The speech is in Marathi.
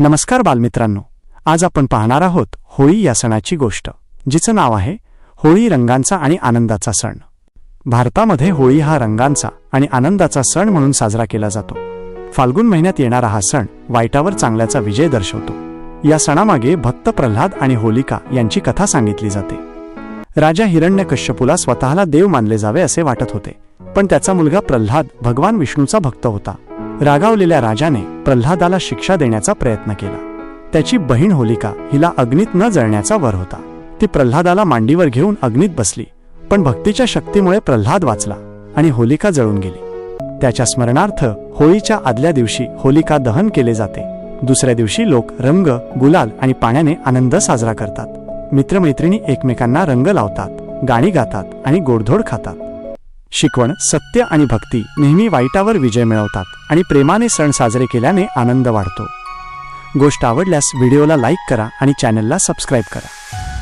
नमस्कार बालमित्रांनो, आज आपण पाहणार आहोत होळी या सणाची गोष्ट, जिचं नाव आहे होळी, रंगांचा आणि आनंदाचा सण। भारतामध्ये होळी हा रंगांचा आणि आनंदाचा सण म्हणून साजरा केला जातो। फाल्गुन महिन्यात येणारा हा सण वाईटावर चांगल्याचा विजय दर्शवतो। या सणामागे भक्त प्रल्हाद आणि होलिका यांची कथा सांगितली जाते। राजा हिरण्यकश्यपूला स्वतःला देव मानले जावे असे वाटत होते, पण त्याचा मुलगा प्रल्हाद भगवान विष्णूचा भक्त होता। रागावलेल्या राजाने प्रल्हादाला शिक्षा देण्याचा प्रयत्न केला। त्याची बहीण होलिका हिला अग्नीत न जळण्याचा वर होता। ती प्रल्हादाला मांडीवर घेऊन अग्नीत बसली, पण भक्तीच्या शक्तीमुळे प्रल्हाद वाचला आणि होलिका जळून गेली। त्याच्या स्मरणार्थ होळीच्या आदल्या दिवशी होलिका दहन केले जाते। दुसऱ्या दिवशी लोक रंग, गुलाल आणि पाण्याने आनंद साजरा करतात। मित्रमैत्रिणी एकमेकांना रंग लावतात, गाणी गातात आणि गोडधोड खातात। शिकवण: सत्य आणि भक्ती नेहमी वाईटावर विजय मिळवतात आणि प्रेमाने सण साजरे केल्याने आनंद वाढतो। गोष्ट आवडल्यास व्हिडिओला लाईक करा आणि चॅनलला सबस्क्राईब करा।